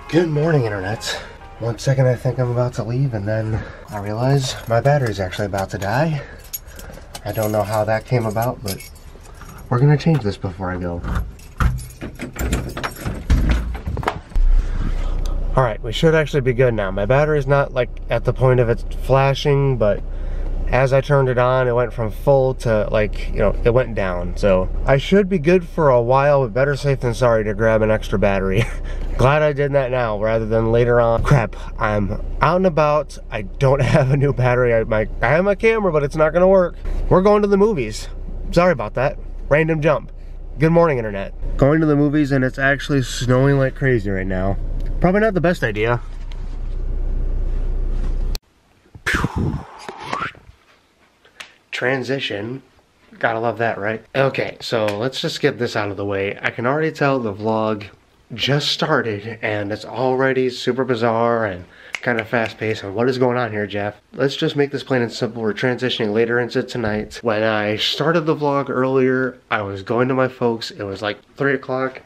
Good morning, Internet. One second I think I'm about to leave, and then I realize my battery's actually about to die. I don't know how that came about, but we're gonna change this before I go. Alright, we should actually be good now. My battery's not like at the point of it flashing, but as I turned it on, it went from full to like, you know, it went down. So I should be good for a while, but better safe than sorry to grab an extra battery. Glad I did that now rather than later on. Crap, I'm out and about. I don't have a new battery. I have my camera, but it's not gonna work. We're going to the movies. Sorry about that. Random jump. Good morning, Internet. Going to the movies, and it's actually snowing like crazy right now. Probably not the best idea. Transition. Gotta love that, right? Okay, so let's just get this out of the way. I can already tell the vlog just started and it's already super bizarre and kind of fast-paced. And what is going on here, Jeff? Let's just make this plain and simple. We're transitioning later into tonight. When I started the vlog earlier, I was going to my folks. It was like 3 o'clock.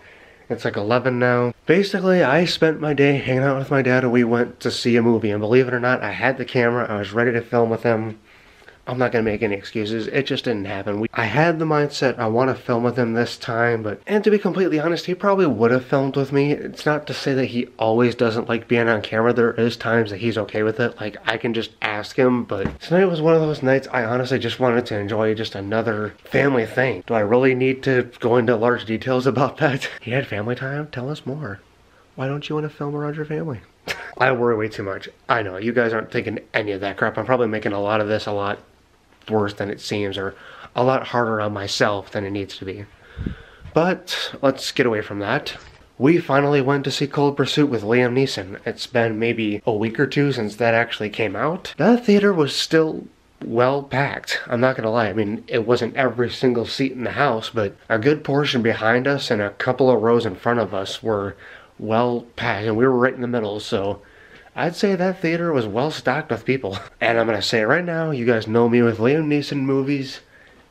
It's like 11 now. Basically, I spent my day hanging out with my dad and we went to see a movie. And believe it or not, I had the camera. I was ready to film with him. I'm not gonna make any excuses, it just didn't happen. I had the mindset I want to film with him this time, and to be completely honest, he probably would have filmed with me. It's not to say that he always doesn't like being on camera. There is times that he's okay with it, like I can just ask him, but tonight was one of those nights I honestly just wanted to enjoy just another family thing. Do I really need to go into large details about that? He had family time? Tell us more. Why don't you want to film around your family? I worry way too much. I know, you guys aren't thinking any of that crap. I'm probably making a lot of this a lot worse than it seems, or a lot harder on myself than it needs to be. But let's get away from that. We finally went to see Cold Pursuit with Liam Neeson. It's been maybe a week or two since that actually came out. That theater was still well packed. I'm not gonna lie. I mean, it wasn't every single seat in the house, but a good portion behind us and a couple of rows in front of us were well packed, and we were right in the middle, so I'd say that theater was well stocked with people. And I'm gonna say it right now, you guys know me with Liam Neeson movies.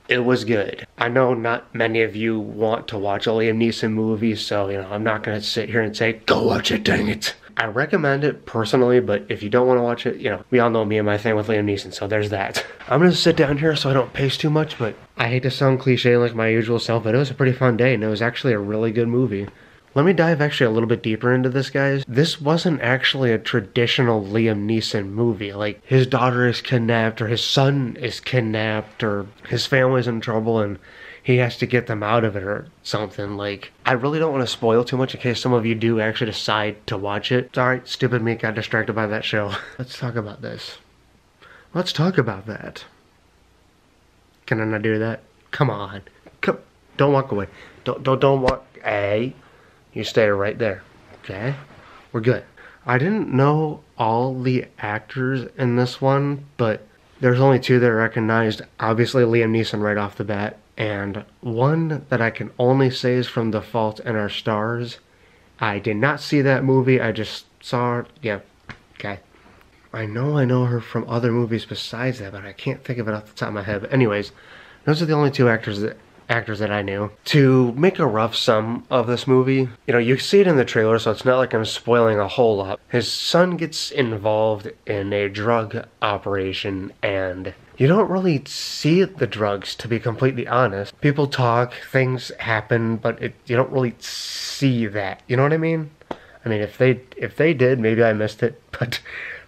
It was good. I know not many of you want to watch a Liam Neeson movie, so you know, I'm not gonna sit here and say, go watch it, dang it. I recommend it personally, but if you don't want to watch it, you know, we all know me and my thing with Liam Neeson, so there's that. I'm gonna sit down here so I don't pace too much, but I hate to sound cliche like my usual self, but it was a pretty fun day, and it was actually a really good movie. Let me dive actually a little bit deeper into this, guys. This wasn't actually a traditional Liam Neeson movie. Like, his daughter is kidnapped, or his son is kidnapped, or his family's in trouble and he has to get them out of it or something. Like, I really don't want to spoil too much in case some of you do actually decide to watch it. Sorry, stupid me got distracted by that show. Let's talk about this. Let's talk about that. Can I not do that? Come on. Come. Don't walk away. Don't walk. Hey. You stay right there, okay? We're good. I didn't know all the actors in this one, but there's only 2 that I recognized. Obviously Liam Neeson right off the bat, and one that I can only say is from The Fault in Our Stars. I did not see that movie, I just saw her, yeah, okay. I know her from other movies besides that, but I can't think of it off the top of my head. But anyways, those are the only 2 actors that I knew. To make a rough sum of this movie, you know, you see it in the trailer, so it's not like I'm spoiling a whole lot. His son gets involved in a drug operation, and you don't really see the drugs, to be completely honest. People talk, things happen, but you don't really see that. You know what I mean? I mean, if they did, maybe I missed it, but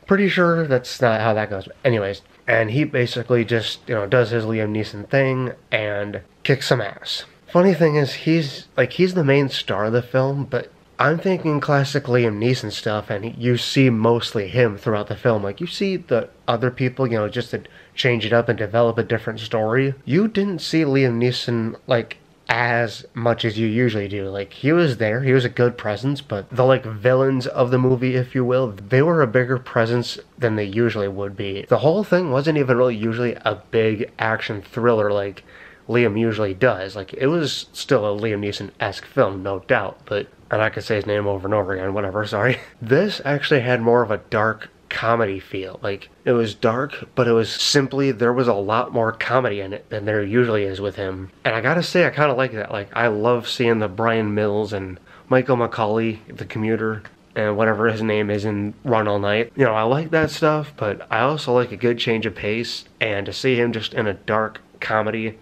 pretty sure that's not how that goes. Anyways, and he basically just, you know, does his Liam Neeson thing and kicks some ass. Funny thing is, he's the main star of the film, but I'm thinking classic Liam Neeson stuff, and you see mostly him throughout the film. Like, you see the other people, you know, just to change it up and develop a different story. You didn't see Liam Neeson, like, as much as you usually do. Like, he was there, he was a good presence, but the, like, villains of the movie, if you will, they were a bigger presence than they usually would be. The whole thing wasn't even really usually a big action thriller like Liam usually does. Like, it was still a Liam Neeson-esque film, no doubt, but, and I could say his name over and over again, whatever, sorry. This actually had more of a dark comedy feel. Like, it was dark, but it was simply, there was a lot more comedy in it than there usually is with him. And I gotta say, I kind of like that. Like, I love seeing the Brian Mills and Michael McCauley, the commuter, and whatever his name is in Run All Night. You know, I like that stuff, but I also like a good change of pace, and to see him just in a dark comedy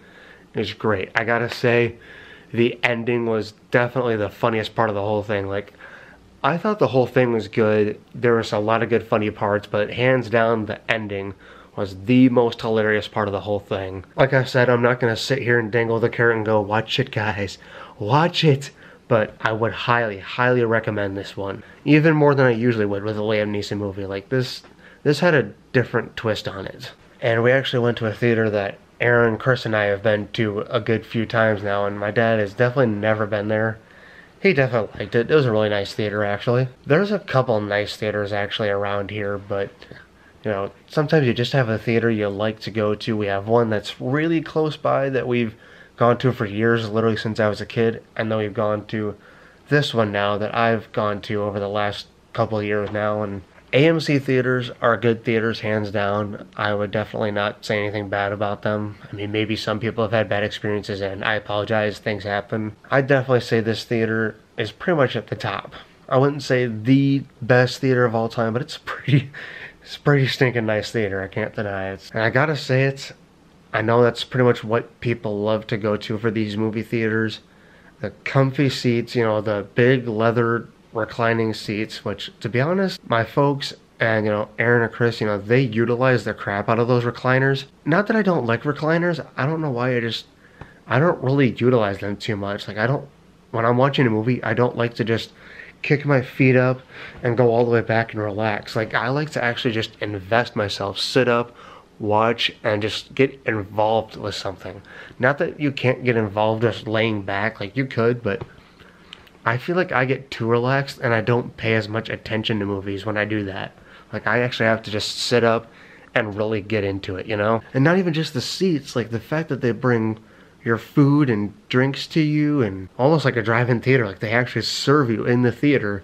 is great. I gotta say, the ending was definitely the funniest part of the whole thing. Like, I thought the whole thing was good. There was a lot of good funny parts, but hands down, the ending was the most hilarious part of the whole thing. Like I said, I'm not gonna sit here and dangle the carrot and go, watch it guys, watch it. But I would highly, highly recommend this one. Even more than I usually would with a Liam Neeson movie. Like this had a different twist on it. And we actually went to a theater that Aaron, Chris, and I have been to a good few times now, and my dad has definitely never been there. He definitely liked it. It was a really nice theater, actually. There's a couple nice theaters actually around here, but you know, sometimes you just have a theater you like to go to. We have one that's really close by that we've gone to for years, literally since I was a kid, and then we've gone to this one now that I've gone to over the last couple of years now. And AMC theaters are good theaters, hands down. I would definitely not say anything bad about them. I mean, maybe some people have had bad experiences, and I apologize, things happen. I'd definitely say this theater is pretty much at the top. I wouldn't say the best theater of all time, but it's pretty stinking nice theater, I can't deny it. And I gotta say it, I know that's pretty much what people love to go to for these movie theaters. The comfy seats, you know, the big leather reclining seats, which, to be honest, my folks and, you know, Aaron and Chris, you know, they utilize the crap out of those recliners. Not that I don't like recliners, I don't know why, I don't really utilize them too much. Like, when I'm watching a movie, I don't like to just kick my feet up and go all the way back and relax. Like, I like to actually just invest myself, sit up, watch, and just get involved with something. Not that you can't get involved just laying back, like you could, but I feel like I get too relaxed and I don't pay as much attention to movies when I do that. Like, I actually have to just sit up and really get into it, you know? And not even just the seats, like the fact that they bring your food and drinks to you, and almost like a drive-in theater, like they actually serve you in the theater.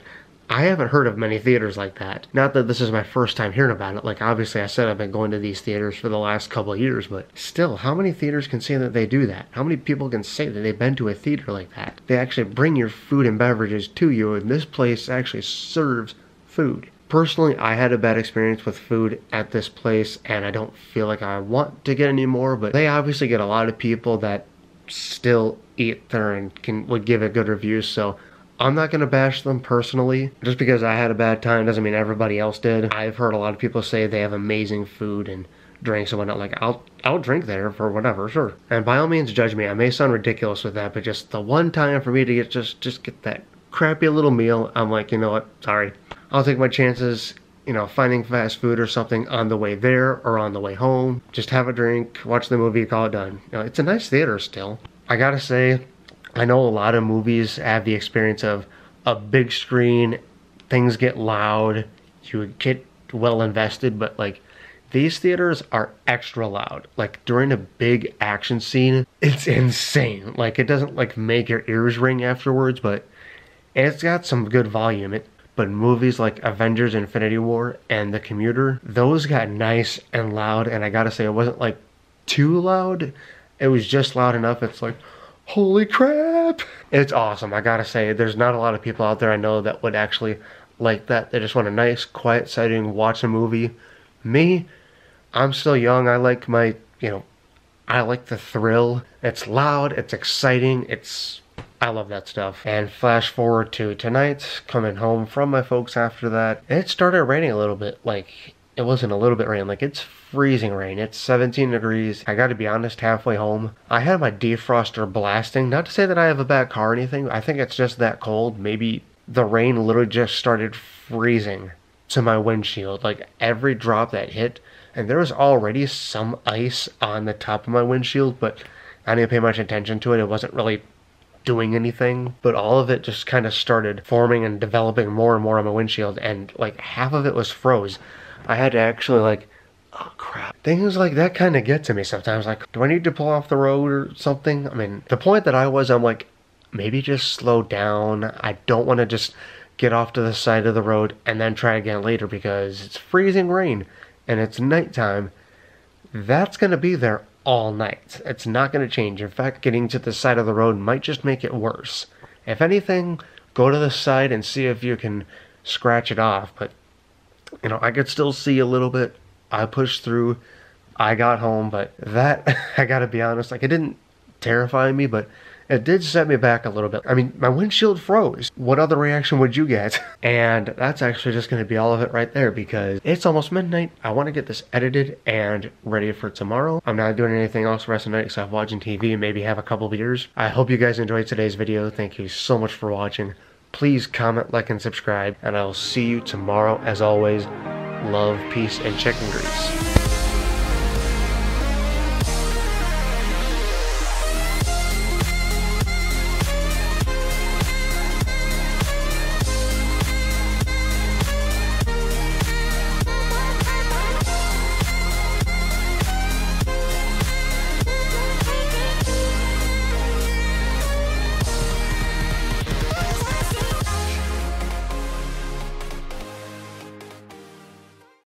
I haven't heard of many theaters like that. Not that this is my first time hearing about it. Like, obviously I said I've been going to these theaters for the last couple of years, but still, how many theaters can say that they do that? How many people can say that they've been to a theater like that? They actually bring your food and beverages to you, and this place actually serves food. Personally, I had a bad experience with food at this place, and I don't feel like I want to get any more, but they obviously get a lot of people that still eat there and would give it good reviews, so I'm not going to bash them personally. Just because I had a bad time doesn't mean everybody else did. I've heard a lot of people say they have amazing food and drinks and whatnot. Like, I'll drink there for whatever, sure. And by all means, judge me. I may sound ridiculous with that, but just the one time for me to get just get that crappy little meal, I'm like, you know what? Sorry. I'll take my chances, you know, finding fast food or something on the way there or on the way home. Just have a drink, watch the movie, call it done. You know, it's a nice theater still. I gotta say, I know a lot of movies have the experience of a big screen, things get loud, you get well invested, but like, these theaters are extra loud. Like, during a big action scene, it's insane. Like, it doesn't like make your ears ring afterwards, but it's got some good volume. But movies like Avengers Infinity War and The Commuter, those got nice and loud, and I gotta say, it wasn't like too loud. It was just loud enough. It's like, holy crap! It's awesome. I gotta say, there's not a lot of people out there I know that would actually like that. They just want a nice, quiet setting, watch a movie. Me, I'm still young. I like my, you know, I like the thrill. It's loud, it's exciting, I love that stuff. And flash forward to tonight, coming home from my folks after that. It started raining a little bit. Like, it wasn't a little bit rain, like it's freezing rain. It's 17 degrees. I gotta be honest, halfway home, I had my defroster blasting. Not to say that I have a bad car or anything. I think it's just that cold. Maybe the rain literally just started freezing to my windshield. Like, every drop that hit, and there was already some ice on the top of my windshield, but I didn't pay much attention to it. It wasn't really doing anything, but all of it just kind of started forming and developing more and more on my windshield, and like half of it was froze. I had to actually like, oh crap. Things like that kind of get to me sometimes. Like, do I need to pull off the road or something? I mean, the point that I'm like, maybe just slow down. I don't want to just get off to the side of the road and then try again later because it's freezing rain and it's nighttime. That's gonna be there all night. It's not going to change. In fact, getting to the side of the road might just make it worse. If anything, go to the side and see if you can scratch it off. But, you know, I could still see a little bit. I pushed through. I got home, but that, I gotta be honest, like, it didn't terrify me, but it did set me back a little bit. I mean, my windshield froze. What other reaction would you get? And that's actually just going to be all of it right there, because it's almost midnight. I want to get this edited and ready for tomorrow. I'm not doing anything else the rest of the night except watching TV and maybe have a couple beers. I hope you guys enjoyed today's video. Thank you so much for watching. Please comment, like, and subscribe, and I'll see you tomorrow. As always, love, peace, and chicken grease.